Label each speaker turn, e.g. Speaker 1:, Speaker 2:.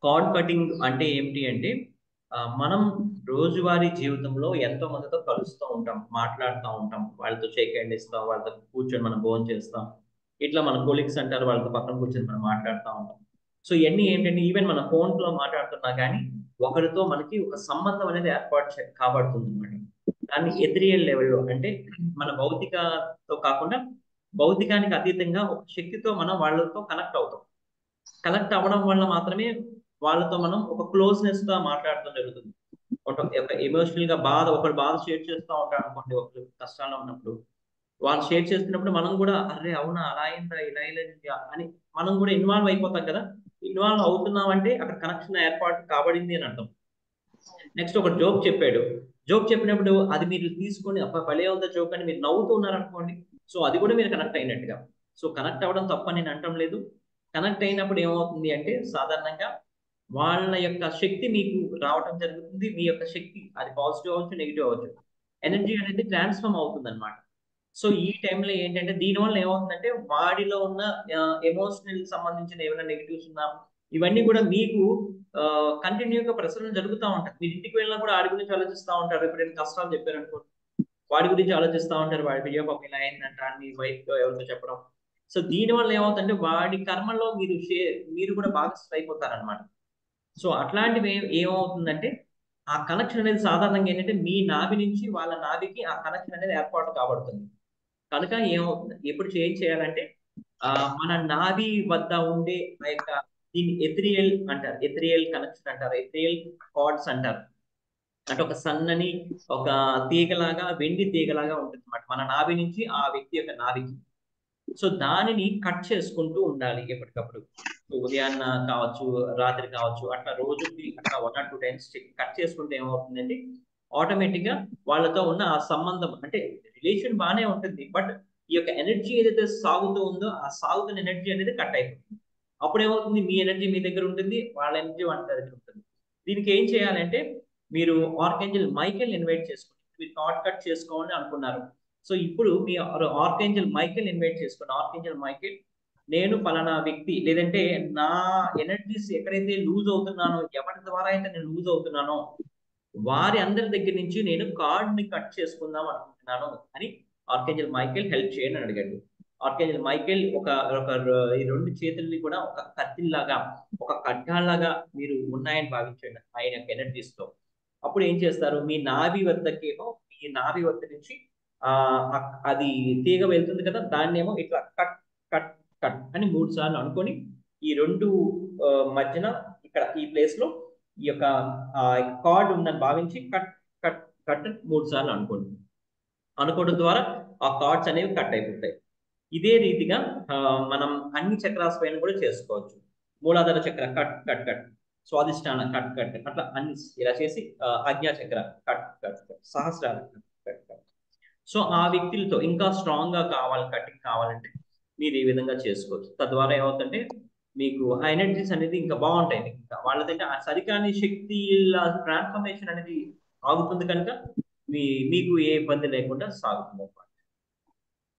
Speaker 1: Card cutting అంటే ఏమిటి అంటే మనం రోజువారీ జీవితంలో ఎంతో మందితో కలుస్తూ ఉంటాం, మాట్లాడుతూ ఉంటాం, వాళ్ళతో షేక్ హ్యాండ్ ఇస్తాం, వాళ్ళతో కూర్చొని మనం భోజనం చేస్తాం. ఇట్లా మన కొలీగ్స్ అంటారు, వాళ్ళతో పక్కన కూర్చొని మనం మాట్లాడుతూ ఉంటాం. సో ఇవన్నీ ఏంటంటే ఈవెన్ మన ఫోన్లో మాట్లాడుతున్నా కానీ ఒకరితో మనకి ఒక సంబంధం అనేది ఏర్పాటు కాబడుతుంది అనమాట. దాన్ని ఎథిరియల్ లెవెల్లో అంటే మన భౌతికతో కాకుండా భౌతికానికి అతీతంగా ఒక శక్తితో మనం వాళ్ళతో కనెక్ట్ అవుతాం. కనెక్ట్ అవ్వడం వల్ల మాత్రమే వాళ్ళతో మనం ఒక క్లోజ్నెస్ గా మాట్లాడటం జరుగుతుంది. ఒక ఎమోషనల్ గా ఒకరు బాధ షేర్ చేస్తూ ఉంటారు అనుకోండి, ఒకరు కష్టాల్లో ఉన్నప్పుడు వాళ్ళు షేర్ చేస్తున్నప్పుడు మనం కూడా అరే అవునా అలా అయిందా ఇలా అయిందా అని మనం కూడా ఇన్వాల్వ్ అయిపోతాం కదా. ఇన్వాల్వ్ అవుతున్నాం అంటే అక్కడ కనెక్షన్ ఏర్పాటు కాబడింది అని అర్థం. నెక్స్ట్ ఒక జోక్ చెప్పాడు. జోక్ చెప్పినప్పుడు అది మీరు తీసుకొని అబ్బా భలే ఉందా జోక్ అని మీరు నవ్వుతూ ఉన్నారనుకోండి, సో అది కూడా మీరు కనెక్ట్ అయినట్టుగా. సో కనెక్ట్ అవ్వడం తప్పని నేను అనటం లేదు. కనెక్ట్ అయినప్పుడు ఏమవుతుంది అంటే సాధారణంగా వాళ్ళ యొక్క శక్తి మీకు రావటం జరుగుతుంది. మీ యొక్క శక్తి అది పాజిటివ్ అవ్వచ్చు, నెగిటివ్ అవ్వచ్చు. ఎనర్జీ అనేది ట్రాన్స్ఫార్మ్ అవుతుంది అనమాట. సో ఈ టైంలో ఏంటంటే దీనివల్ల ఏమవుతుందంటే వాడిలో ఉన్న ఎమోషనల్ సంబంధించిన ఏమైనా నెగిటివ్స్ ఉన్నా ఇవన్నీ కూడా మీకు కంటిన్యూగా ప్రసరణ జరుగుతూ ఉంటాయి. మీరు ఇంటికి వెళ్ళినా కూడా ఆడి గురించి ఆలోచిస్తూ ఉంటారు. ఎప్పుడైనా కష్టాలు చెప్పారు అనుకో, వాడి గురించి ఆలోచిస్తూ ఉంటారు. వాడి అయ్యో పాపం ఇలా అయిందంట అని మీ వైఫ్ ఎవరితో చెప్పడం. సో దీని వల్ల ఏమవుతుందంటే వాడి కర్మలో మీరు కూడా భాగస్థులు అయిపోతారనమాట. సో అట్లాంటివి ఏమవుతుందంటే ఆ కనెక్షన్ అనేది సాధారణంగా ఏంటంటే మీ నాభి నుంచి వాళ్ళ నాభికి ఆ కనెక్షన్ అనేది ఏర్పాటు కాబడుతుంది. కనుక ఏమవుతుంది ఎప్పుడు చేంజ్ చేయాలంటే ఆ మన నాభి వద్ద ఉండే ఆ యొక్క దీన్ని ఎథ్రియల్ అంటారు, ఎథ్రియల్ కనెక్షన్ అంటారు, ఎథ్రియల్ కార్డ్స్ అంటారు. అంటే ఒక సన్నని ఒక తీగలాగా, వెండి తీగలాగా ఉంటుంది అన్నమాట మన నాభి నుంచి ఆ వ్యక్తి యొక్క నాభికి. సో దానిని కట్ చేసుకుంటూ ఉండాలి ఎప్పటికప్పుడు. సో ఉదయాన్న కావచ్చు, రాత్రి కావచ్చు, అట్లా రోజుకి అట్లా 1 or 2 టైమ్స్ కట్ చేసుకుంటే ఏమవుతుందంటే ఆటోమేటిక్ గా వాళ్ళతో ఉన్న ఆ సంబంధం అంటే రిలేషన్ బాగానే ఉంటుంది, బట్ ఈ యొక్క ఎనర్జీ ఏదైతే సాగుతూ ఉందో ఆ సాగుతున్న ఎనర్జీ అనేది కట్ అయిపోతుంది. అప్పుడు ఏమవుతుంది, మీ ఎనర్జీ మీ దగ్గర ఉంటుంది, వాళ్ళ ఎనర్జీ వాళ్ళ దగ్గర ఉంటుంది. దీనికి ఏం చేయాలంటే మీరు ఆర్కేంజల్ మైకేల్ ఇన్వైట్ చేసుకోండి. మీరు కార్డ్ కట్ చేసుకోవాలని అనుకున్నారు. సో ఇప్పుడు మీ ఆర్కేంజల్ మైకేల్ ఇన్వైట్ చేసుకోండి. ఆర్కేంజల్ మైకేల్, నేను పలానా వ్యక్తి లేదంటే నా ఎనర్జీస్ ఎక్కడైతే లూజ్ అవుతున్నానో, ఎవరి ద్వారా అయితే నేను లూజ్ అవుతున్నానో వారి అందరి దగ్గర నుంచి నేను కార్డ్ ని కట్ చేసుకుందాం అనుకుంటున్నాను అని ఆర్కేంజల్ మైకేల్ హెల్ప్ చేయండి అని అడిగాడు. ఆర్కేంజల్ మైకేల్ ఈ రెండు చేతుల్ని కూడా ఒక కత్తిలాగా, ఒక ఖడ్గాలాగా మీరు ఉన్నాయని భావించండి ఆయన యొక్క ఎనర్జీస్ తో. అప్పుడు ఏం చేస్తారు, మీ నాభి వద్దకేమో మీ నాభి వద్ద నుంచి ఆ అది తీగ వెళ్తుంది కదా, దాన్నేమో ఇట్లా కట్ కట్ కట్ అని 3 సార్లు అనుకొని ఈ రెండు ఆ, మధ్యన ఇక్కడ ఈ ప్లేస్ లో ఈ యొక్క కార్డ్ ఉందని భావించి కట్ కట్ కట్ 3 సార్లు అనుకోండి. అనుకోవడం ద్వారా ఆ కార్డ్స్ అనేవి కట్ అయిపోతాయి. ఇదే రీతిగా ఆ, మనం అన్ని చక్రాస్ పైన కూడా చేసుకోవచ్చు. మూలాధార చక్ర కట్ కట్ కట్, స్వాదిష్టాన కట్ కట్, అట్లా అన్ని ఇలా చేసి ఆజ్ఞా చక్ర కట్ కట్ కట్, సహస్రార కట్ కట్ కట్. సో ఆ వ్యక్తులతో ఇంకా స్ట్రాంగ్ గా కావాలి, కటింగ్ కావాలంటే మీరు ఈ విధంగా చేసుకోవచ్చు. తద్వారా ఏమవుతుందంటే మీకు ఆ ఎనర్జీస్ అనేది ఇంకా బాగుంటాయి. ఇంకా వాళ్ళదంటే ఆ సరికాని శక్తి ట్రాన్స్ఫర్మేషన్ అనేది ఆగుతుంది కనుక మీకు ఏ ఇబ్బంది లేకుండా సాగుతుంది.